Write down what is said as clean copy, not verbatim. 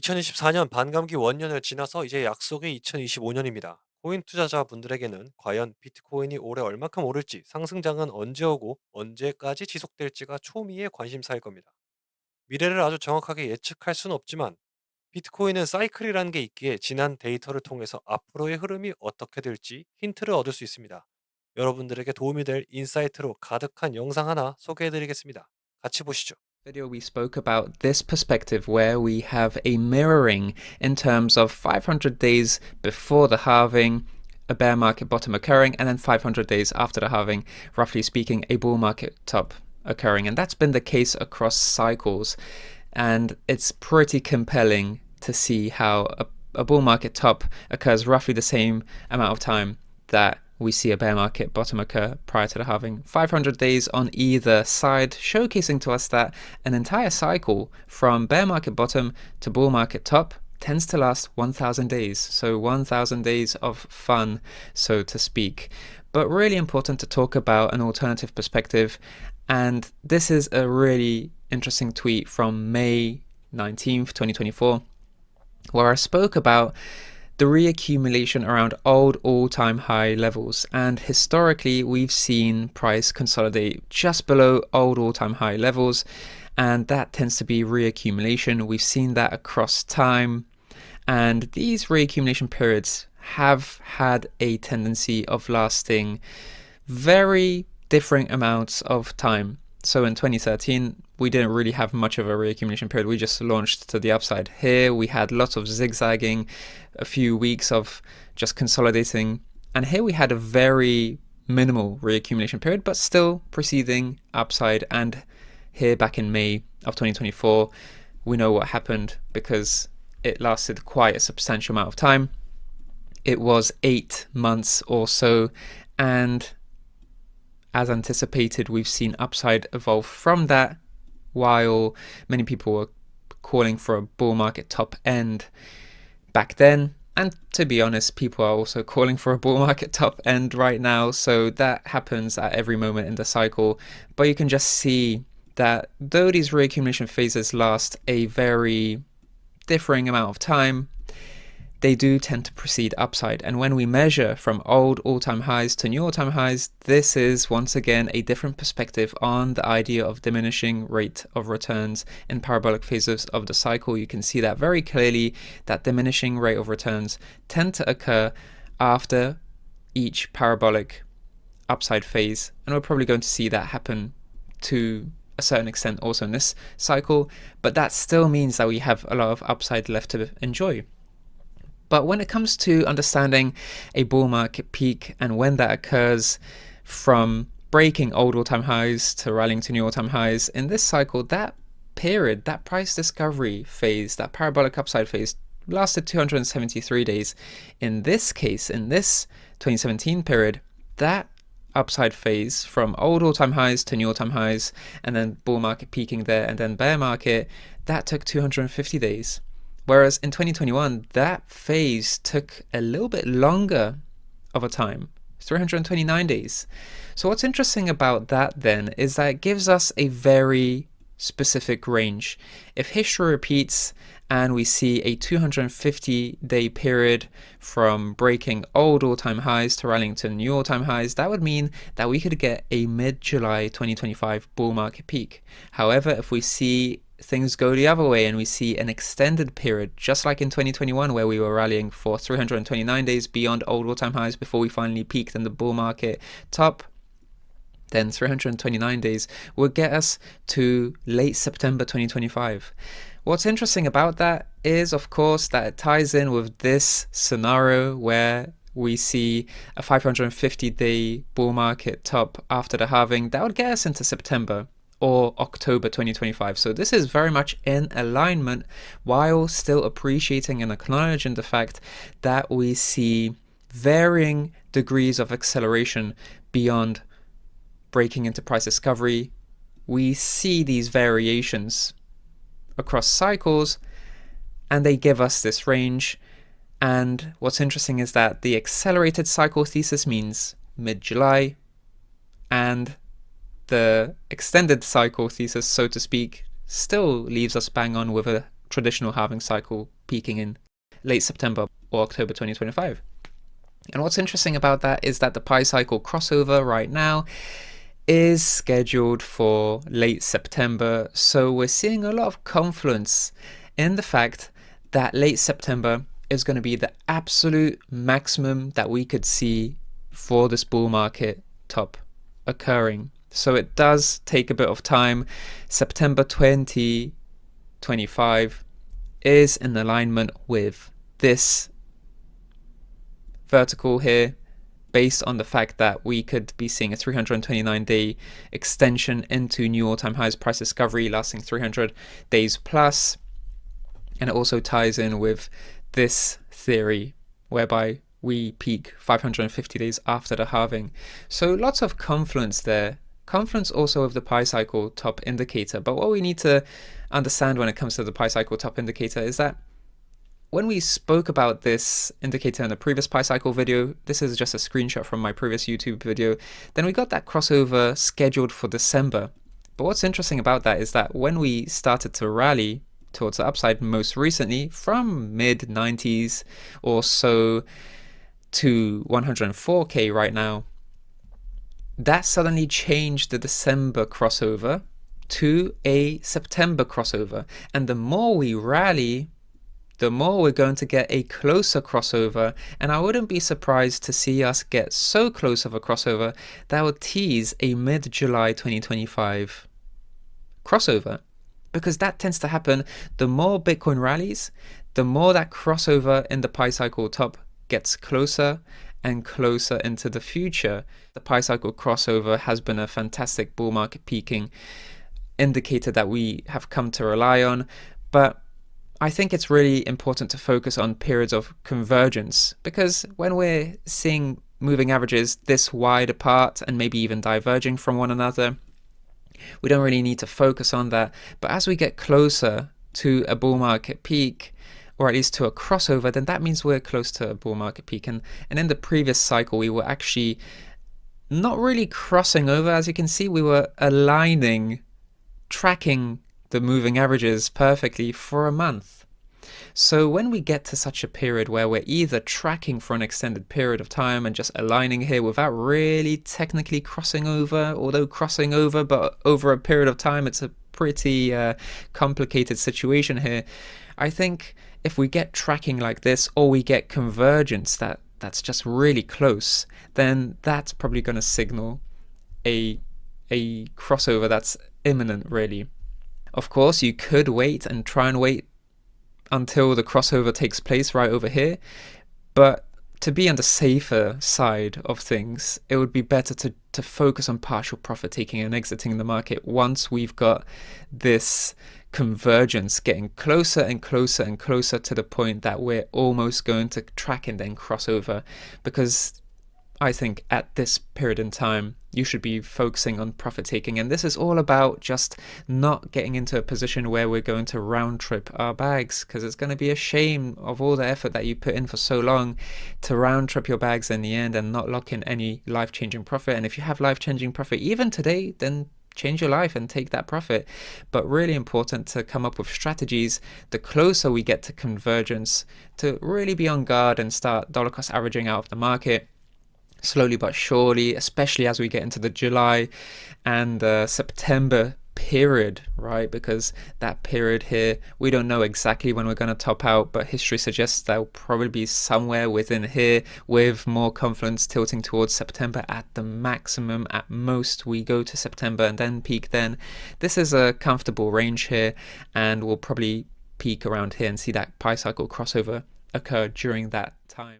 2024년 반감기 원년을 지나서 이제 약속의 2025년입니다. 코인 투자자분들에게는 과연 비트코인이 올해 얼마큼 오를지, 상승장은 언제 오고 언제까지 지속될지가 초미의 관심사일 겁니다. 미래를 아주 정확하게 예측할 수는 없지만 비트코인은 사이클이라는 게 있기에 지난 데이터를 통해서 앞으로의 흐름이 어떻게 될지 힌트를 얻을 수 있습니다. 여러분들에게 도움이 될 인사이트로 가득한 영상 하나 소개해드리겠습니다. 같이 보시죠. Video we spoke about this perspective where we have a mirroring in terms of 500 days before the halving, a bear market bottom occurring, and then 500 days after the halving, roughly speaking, a bull market top occurring. And that's been the case across cycles. And it's pretty compelling to see how a bull market top occurs roughly the same amount of time that we see a bear market bottom occur prior to the halving. 500 days on either side, showcasing to us that an entire cycle from bear market bottom to bull market top tends to last 1,000 days. So 1,000 days of fun, so to speak. But really important to talk about an alternative perspective. And this is a really interesting tweet from May 19th, 2024, where I spoke about the reaccumulation around old all-time high levels, and historically we've seen price consolidate just below old all-time high levels, and that tends to be reaccumulation. We've seen that across time, and these reaccumulation periods have had a tendency of lasting very differing amounts of time. So in 2013, we didn't really have much of a reaccumulation period. We just launched to the upside. Here we had lots of zigzagging, a few weeks of just consolidating. And here we had a very minimal reaccumulation period, but still proceeding upside. And here back in May of 2024, we know what happened because it lasted quite a substantial amount of time. It was 8 months or so. And as anticipated, we've seen upside evolve from that, while many people were calling for a bull market top end back then. And to be honest, people are also calling for a bull market top end right now. So that happens at every moment in the cycle. But you can just see that though these reaccumulation phases last a very differing amount of time, they do tend to proceed upside. And when we measure from old all-time highs to new all-time highs, this is once again a different perspective on the idea of diminishing rate of returns in parabolic phases of the cycle. You can see that very clearly, that diminishing rate of returns tend to occur after each parabolic upside phase. And we're probably going to see that happen to a certain extent also in this cycle, but that still means that we have a lot of upside left to enjoy. But when it comes to understanding a bull market peak and when that occurs from breaking old all-time highs to rallying to new all-time highs, in this cycle, that period, that price discovery phase, that parabolic upside phase lasted 273 days. In this case, in this 2017 period, that upside phase from old all-time highs to new all-time highs, and then bull market peaking there, and then bear market, that took 250 days. Whereas in 2021, that phase took a little bit longer of a time, 329 days. So what's interesting about that then is that it gives us a very specific range. If history repeats and we see a 250-day period from breaking old all-time highs to rallying to new all-time highs, that would mean that we could get a mid-July 2025 bull market peak. However, if we see things go the other way and we see an extended period, just like in 2021 where we were rallying for 329 days beyond old all-time highs before we finally peaked in the bull market top, then 329 days will get us to late September 2025. What's interesting about that is, of course, that it ties in with this scenario where we see a 550-day bull market top after the halving. That would get us into September or October 2025. So this is very much in alignment, while still appreciating and acknowledging the fact that we see varying degrees of acceleration beyond breaking into price discovery. We see these variations across cycles, and they give us this range. And what's interesting is that the accelerated cycle thesis means mid-July, and the extended cycle thesis, so to speak, still leaves us bang on with a traditional halving cycle peaking in late September or October 2025. And what's interesting about that is that the pi cycle crossover right now is scheduled for late September. So we're seeing a lot of confluence in the fact that late September is going to be the absolute maximum that we could see for this bull market top occurring. So it does take a bit of time. September 2025 is in alignment with this vertical here, based on the fact that we could be seeing a 329-day extension into new all-time highs price discovery lasting 300 days plus. And it also ties in with this theory whereby we peak 550 days after the halving. So lots of confluence there. Confluence also of the pi cycle top indicator. But what we need to understand when it comes to the pi cycle top indicator is that when we spoke about this indicator in the previous pi cycle video, this is just a screenshot from my previous YouTube video, then we got that crossover scheduled for December. But what's interesting about that is that when we started to rally towards the upside most recently from mid 90s or so to 104k right now, that suddenly changed the December crossover to a September crossover. And the more we rally, the more we're going to get a closer crossover. And I wouldn't be surprised to see us get so close of a crossover that would tease a mid-July 2025 crossover. Because that tends to happen. The more Bitcoin rallies, the more that crossover in the pi cycle top gets closer and closer into the future. The pi cycle crossover has been a fantastic bull market peaking indicator that we have come to rely on. But I think it's really important to focus on periods of convergence, because when we're seeing moving averages this wide apart and maybe even diverging from one another, we don't really need to focus on that. But as we get closer to a bull market peak, or at least to a crossover, then that means we're close to a bull market peak. And in the previous cycle, we were actually not really crossing over. As you can see, we were aligning, tracking the moving averages perfectly for a month. So when we get to such a period where we're either tracking for an extended period of time and just aligning here without really technically crossing over, although crossing over, but over a period of time, it's a pretty complicated situation here. I think if we get tracking like this, or we get convergence that's just really close, then that's probably going to signal a crossover that's imminent, really. Of course, you could wait and try and wait until the crossover takes place right over here, but to be on the safer side of things, it would be better to focus on partial profit taking and exiting the market once we've got this convergence getting closer and closer and closer to the point that we're almost going to track and then cross over. Because I think at this period in time, you should be focusing on profit taking. And this is all about just not getting into a position where we're going to round trip our bags, because it's going to be a shame of all the effort that you put in for so long to round trip your bags in the end and not lock in any life-changing profit. And if you have life-changing profit even today, then change your life and take that profit. But really important to come up with strategies the closer we get to convergence to really be on guard and start dollar cost averaging out of the market slowly but surely, especially as we get into the July and September period, right? Because that period here, we don't know exactly when we're going to top out, but history suggests that will probably be somewhere within here, with more confidence tilting towards September at the maximum. At most, we go to September and then peak then. This is a comfortable range here, and we'll probably peak around here and see that pi cycle crossover occur during that time.